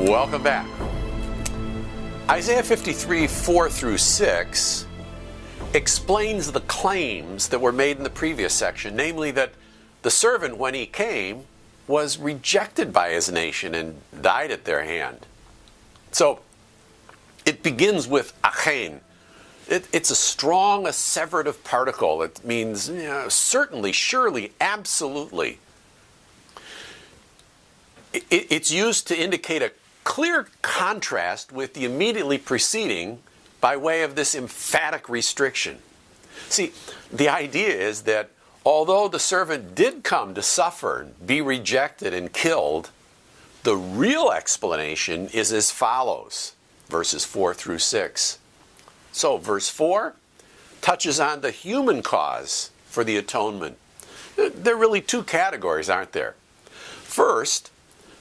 Welcome back. Isaiah 53, 4 through 6 explains the claims that were made in the previous section, namely that the servant, when he came, was rejected by his nation and died at their hand. So it begins with achen. It's a strong asseverative particle. It means certainly, surely, absolutely. It's used to indicate a clear contrast with the immediately preceding by way of this emphatic restriction. See, the idea is that although the servant did come to suffer, be rejected, and killed, the real explanation is as follows, verses 4 through 6. So, verse 4 touches on the human cause for the atonement. There are really two categories, aren't there? First,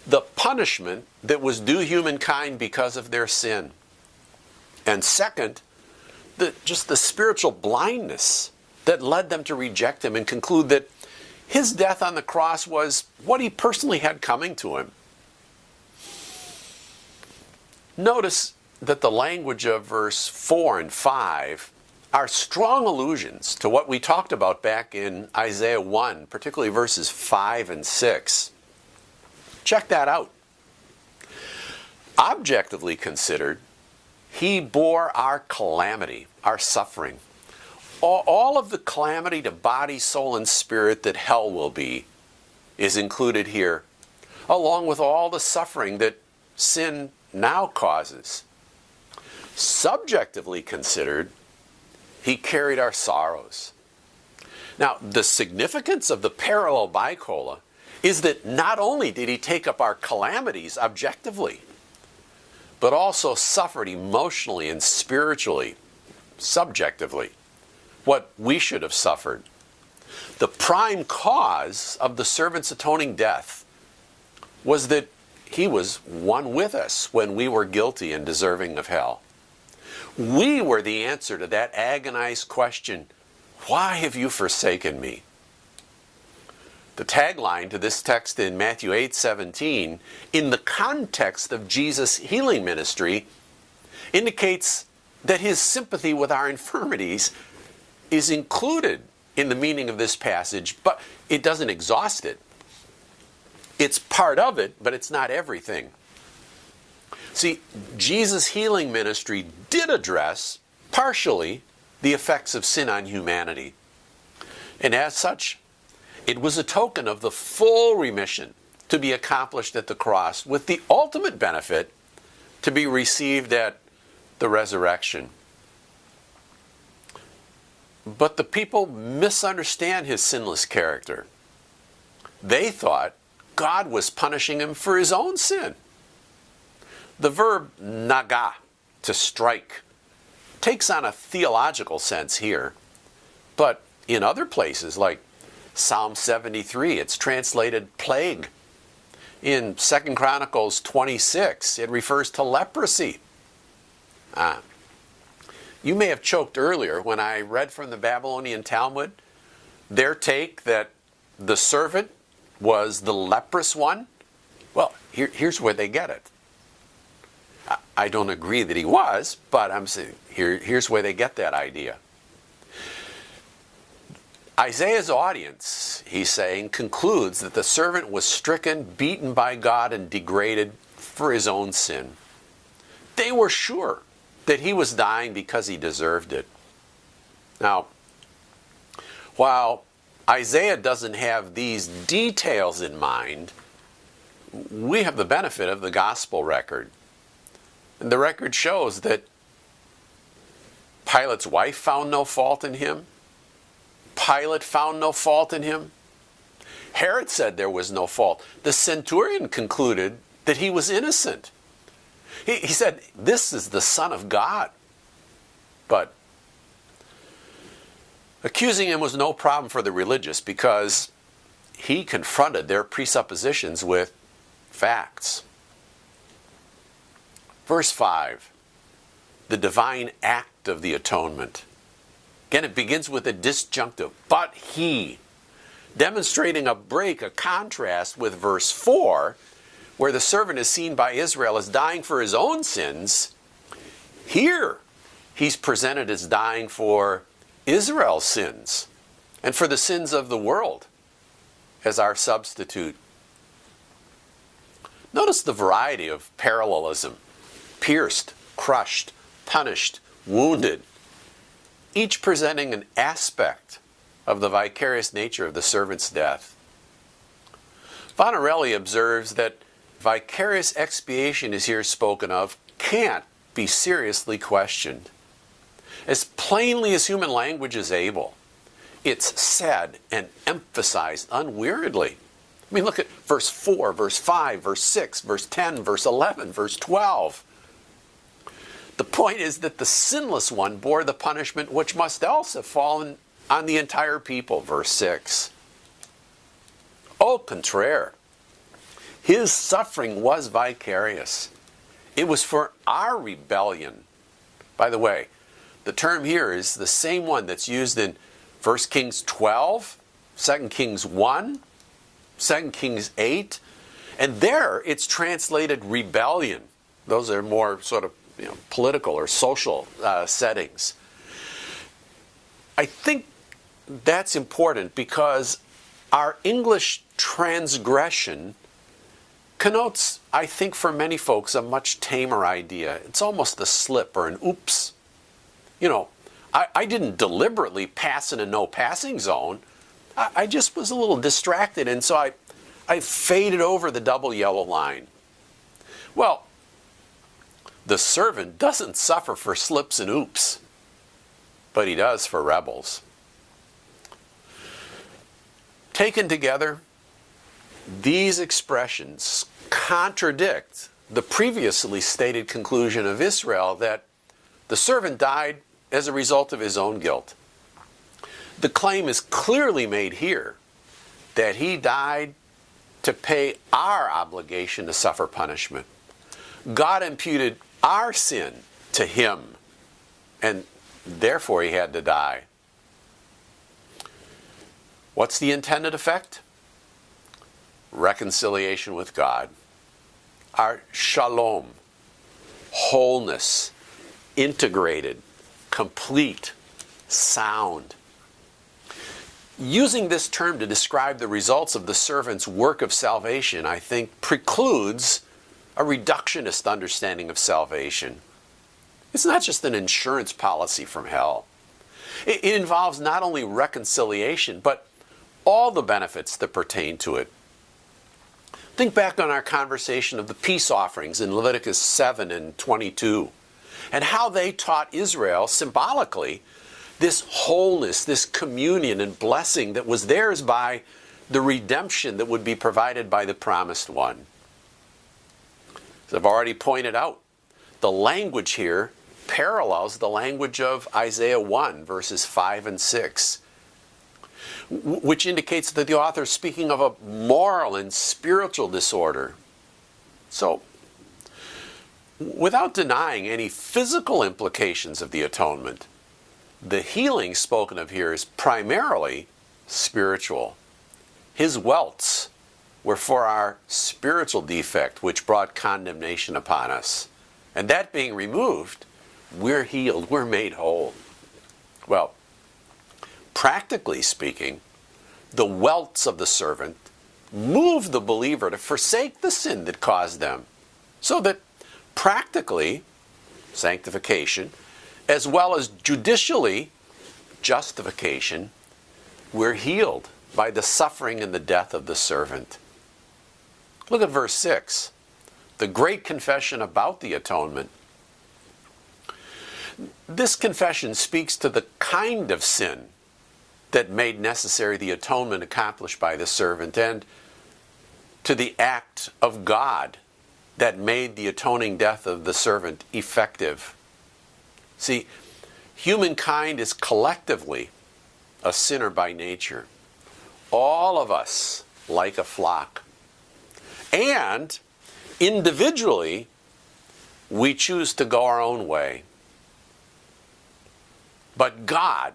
the punishment that was due humankind because of their sin. And second, just the spiritual blindness that led them to reject him and conclude that his death on the cross was what he personally had coming to him. Notice that the language of verse 4 and 5 are strong allusions to what we talked about back in Isaiah 1, particularly verses 5 and 6. Check that out. Objectively considered, he bore our calamity, our suffering. All of the calamity to body, soul, and spirit that hell will be is included here, along with all the suffering that sin now causes. Subjectively considered, he carried our sorrows. Now, the significance of the parallel bicola is that not only did he take up our calamities objectively, but also suffered emotionally and spiritually, subjectively, what we should have suffered. The prime cause of the servant's atoning death was that he was one with us when we were guilty and deserving of hell. We were the answer to that agonized question, why have you forsaken me? The tagline to this text in Matthew 8:17, in the context of Jesus' healing ministry, indicates that his sympathy with our infirmities is included in the meaning of this passage, but it doesn't exhaust it. It's part of it, but it's not everything. See, Jesus' healing ministry did address, partially, the effects of sin on humanity. And as such, it was a token of the full remission to be accomplished at the cross, with the ultimate benefit to be received at the resurrection. But the people misunderstand his sinless character. They thought God was punishing him for his own sin. The verb naga, to strike, takes on a theological sense here, but in other places, like Psalm 73, it's translated plague. In 2 Chronicles 26, it refers to leprosy. You may have choked earlier when I read from the Babylonian Talmud their take that the servant was the leprous one. Well, here's where they get it. I don't agree that he was, but I'm saying here's where they get that idea. Isaiah's audience, he's saying, concludes that the servant was stricken, beaten by God, and degraded for his own sin. They were sure that he was dying because he deserved it. Now, while Isaiah doesn't have these details in mind, we have the benefit of the gospel record. And the record shows that Pilate's wife found no fault in him. Pilate found no fault in him. Herod said there was no fault. The centurion concluded that he was innocent. He said, this is the Son of God. But accusing him was no problem for the religious, because he confronted their presuppositions with facts. Verse 5, the divine act of the atonement. Again, it begins with a disjunctive, but he, demonstrating a break, a contrast with verse 4, where the servant is seen by Israel as dying for his own sins, here he's presented as dying for Israel's sins and for the sins of the world as our substitute. Notice the variety of parallelism: pierced, crushed, punished, wounded, each presenting an aspect of the vicarious nature of the servant's death. Vonarelli observes that vicarious expiation is here spoken of can't be seriously questioned. As plainly as human language is able, it's said and emphasized unweariedly. I mean, look at verse 4, verse 5, verse 6, verse 10, verse 11, verse 12. The point is that the sinless one bore the punishment which must else have fallen on the entire people, verse 6. Au contraire, his suffering was vicarious. It was for our rebellion. By the way, the term here is the same one that's used in 1 Kings 12, 2 Kings 1, 2 Kings 8, and there it's translated rebellion. Those are more sort of political or social settings. I think that's important because our English transgression connotes, I think for many folks, a much tamer idea. It's almost a slip or an oops. I didn't deliberately pass in a no passing zone. I just was a little distracted, and so I faded over the double yellow line. Well, the servant doesn't suffer for slips and oops, but he does for rebels. Taken together, these expressions contradict the previously stated conclusion of Israel that the servant died as a result of his own guilt. The claim is clearly made here that he died to pay our obligation to suffer punishment. God imputed our sin to him, and therefore he had to die. What's the intended effect? Reconciliation with God. Our shalom, wholeness, integrated, complete, sound. Using this term to describe the results of the servant's work of salvation, I think, precludes a reductionist understanding of salvation. It's not just an insurance policy from hell. It involves not only reconciliation, but all the benefits that pertain to it. Think back on our conversation of the peace offerings in Leviticus 7 and 22, and how they taught Israel symbolically this wholeness, this communion and blessing that was theirs by the redemption that would be provided by the promised one. As I've already pointed out, the language here parallels the language of Isaiah 1, verses 5 and 6, which indicates that the author is speaking of a moral and spiritual disorder. So, without denying any physical implications of the atonement, the healing spoken of here is primarily spiritual. His welts were for our spiritual defect, which brought condemnation upon us. And that being removed, we're healed, we're made whole. Well, practically speaking, the welts of the servant move the believer to forsake the sin that caused them, so that practically, sanctification, as well as judicially, justification, we're healed by the suffering and the death of the servant. Look at verse 6, the great confession about the atonement. This confession speaks to the kind of sin that made necessary the atonement accomplished by the servant, and to the act of God that made the atoning death of the servant effective. See, humankind is collectively a sinner by nature. All of us like a flock. And individually, we choose to go our own way. But God,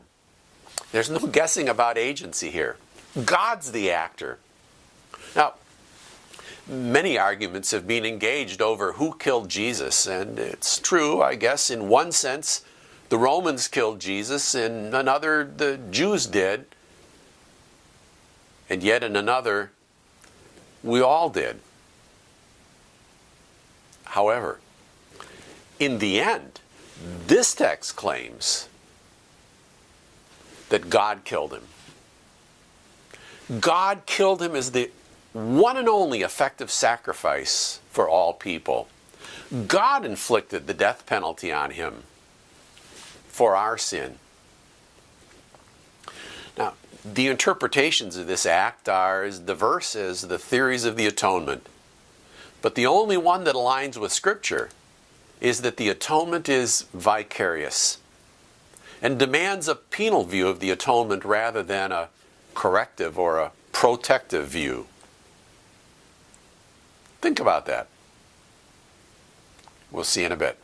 there's no guessing about agency here. God's the actor. Now, Many arguments have been engaged over who killed Jesus, and it's true, I guess, in one sense, the Romans killed Jesus, in another, the Jews did, and yet in another, we all did. However, in the end, this text claims that God killed him. God killed him as the one and only effective sacrifice for all people. God inflicted the death penalty on him for our sin. Now, the interpretations of this act are as diverse as the theories of the atonement, but the only one that aligns with Scripture is that the atonement is vicarious and demands a penal view of the atonement rather than a corrective or a protective view. Think about that. We'll see you in a bit.